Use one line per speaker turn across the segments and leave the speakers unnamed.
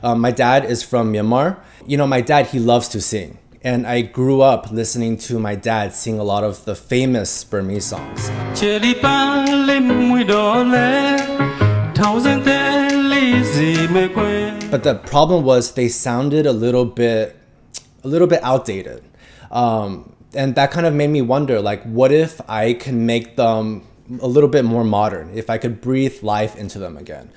My dad is from Myanmar. You know, my dad, he loves to sing. And I grew up listening to my dad sing a lot of the famous Burmese songs. But the problem was they sounded a little bit outdated. And that kind of made me wonder, like, what if I can make them a little bit more modern, if I could breathe life into them again.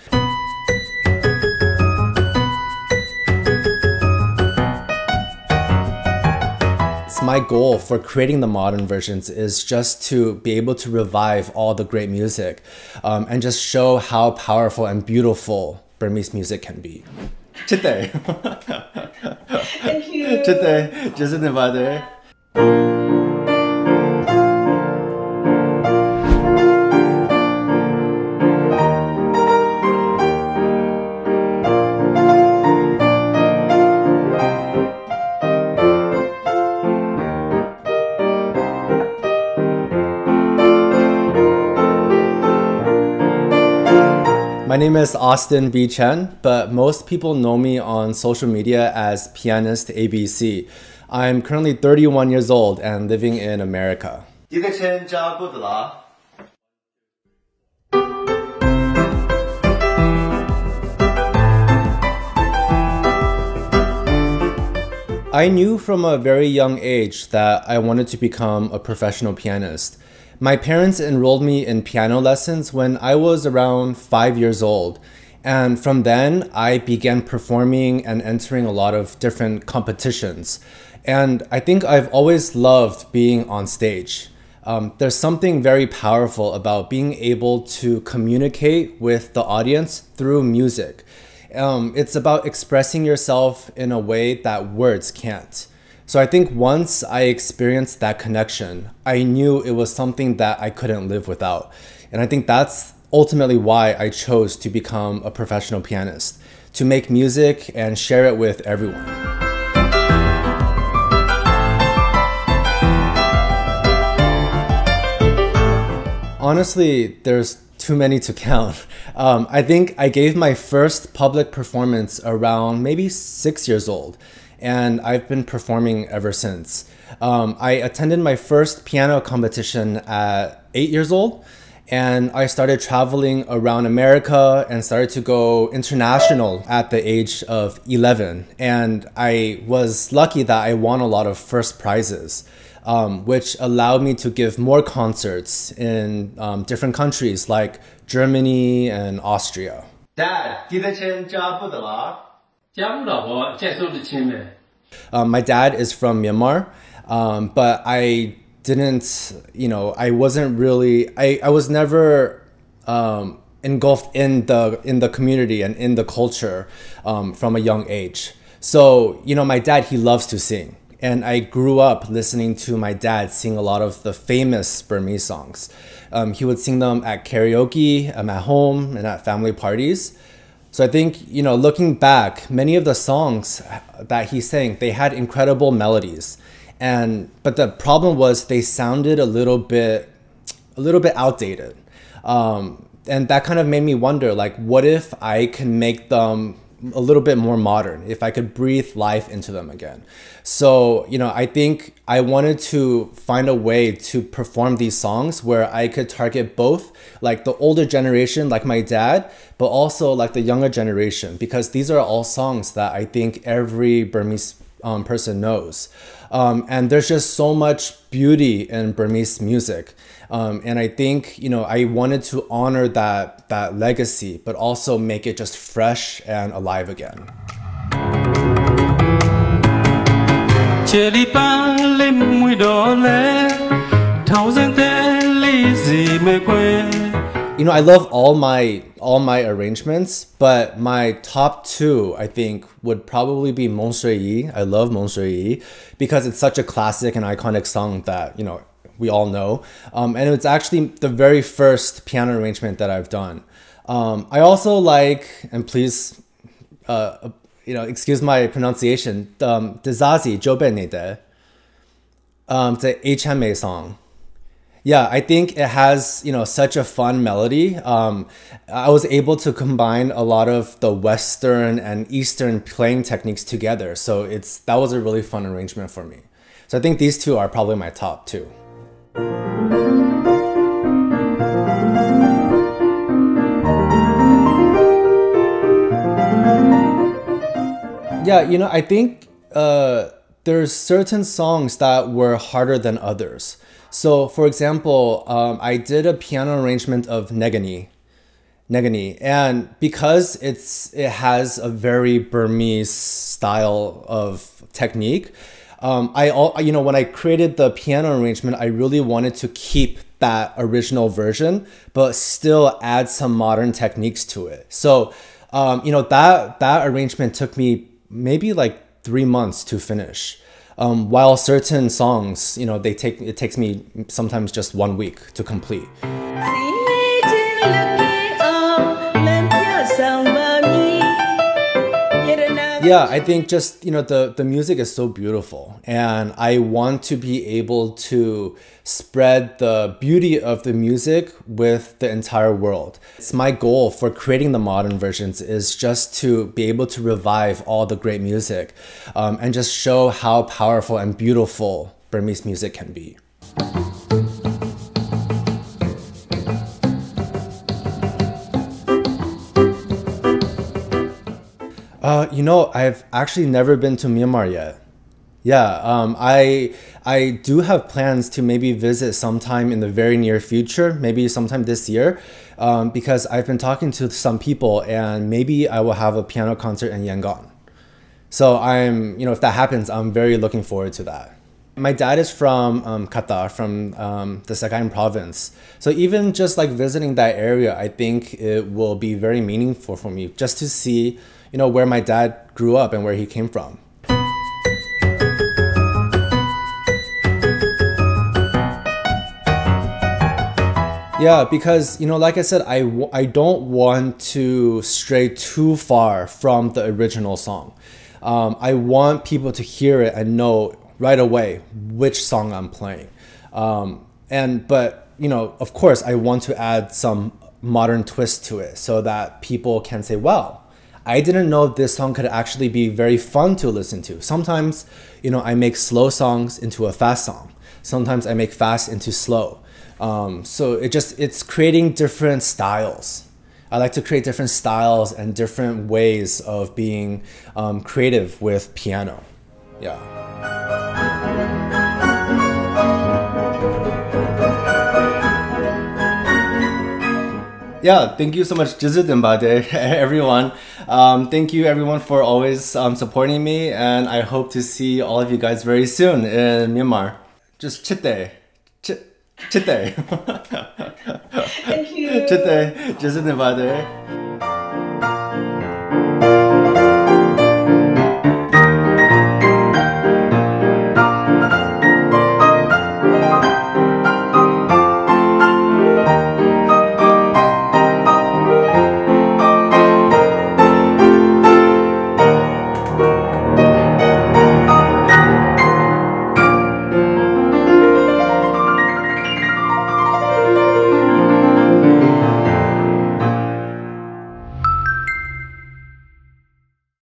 My goal for creating the modern versions is just to be able to revive all the great music and just show how powerful and beautiful Burmese music can be. Chite.
Thank you.
Chite. Just in My name is Austin B. Chen, but most people know me on social media as Pianist ABC. I'm currently 31 years old and living in America. I knew from a very young age that I wanted to become a professional pianist. My parents enrolled me in piano lessons when I was around 5 years old. And from then, I began performing and entering a lot of different competitions. And I think I've always loved being on stage. There's something very powerful about being able to communicate with the audience through music. It's about expressing yourself in a way that words can't. So I think once I experienced that connection, I knew it was something that I couldn't live without. And I think that's ultimately why I chose to become a professional pianist, to make music and share it with everyone. Honestly, there's too many to count. I think I gave my first public performance around maybe 6 years old. And I've been performing ever since. I attended my first piano competition at 8 years old, and I started traveling around America and started to go international at the age of 11. And I was lucky that I won a lot of first prizes, which allowed me to give more concerts in different countries like Germany and Austria.
Dad,
my dad is from Myanmar, but I didn't, I wasn't really, I was never engulfed in the community and in the culture from a young age. So, my dad, he loves to sing. And I grew up listening to my dad sing a lot of the famous Burmese songs. He would sing them at karaoke, at home, and at family parties. So I think, looking back, many of the songs that he sang, they had incredible melodies. But the problem was they sounded a little bit outdated. And that kind of made me wonder, like, what if I can make them a little bit more modern, if I could breathe life into them again. So, I think I wanted to find a way to perform these songs where I could target both like the older generation, like my dad, but also like the younger generation, because these are all songs that I think every Burmese person knows. And there's just so much beauty in Burmese music. And I think, I wanted to honor that legacy, but also make it just fresh and alive again. I love all my arrangements, but my top two, I think, would probably be Mong Shui Yi. I love Mong Shui Yi because it's such a classic and iconic song that, we all know. And it's actually the very first piano arrangement that I've done. I also like, and please, excuse my pronunciation, Dezazi Jobenede. It's a HMA song. Yeah, I think it has, such a fun melody. I was able to combine a lot of the Western and Eastern playing techniques together. So that was a really fun arrangement for me. So I think these two are probably my top two. Yeah, I think there's certain songs that were harder than others. So, for example, I did a piano arrangement of Negani, and because it has a very Burmese style of technique, when I created the piano arrangement, I really wanted to keep that original version, but still add some modern techniques to it. So, that arrangement took me maybe like 3 months to finish. While certain songs, it takes me sometimes just 1 week to complete. Yeah, I think just, the music is so beautiful, and I want to be able to spread the beauty of the music with the entire world. It's my goal for creating the modern versions is just to be able to revive all the great music, and just show how powerful and beautiful Burmese music can be. I've actually never been to Myanmar yet. Yeah, I do have plans to maybe visit sometime in the very near future, maybe sometime this year, because I've been talking to some people, and maybe I will have a piano concert in Yangon. So if that happens, I'm very looking forward to that. My dad is from Qatar, from the Sagaing province. So even just like visiting that area, I think it will be very meaningful for me just to see, where my dad grew up and where he came from. Yeah, because, like I said, I don't want to stray too far from the original song. I want people to hear it and know right away which song I'm playing. But of course, I want to add some modern twist to it so that people can say, wow, I didn't know this song could actually be very fun to listen to. Sometimes, I make slow songs into a fast song. Sometimes I make fast into slow. So it's creating different styles. I like to create different styles and different ways of being creative with piano. Yeah. Yeah, thank you so much, everyone. Thank you everyone for always supporting me, and I hope to see all of you guys very soon in Myanmar. Just chitte.
Thank you.
Chitte,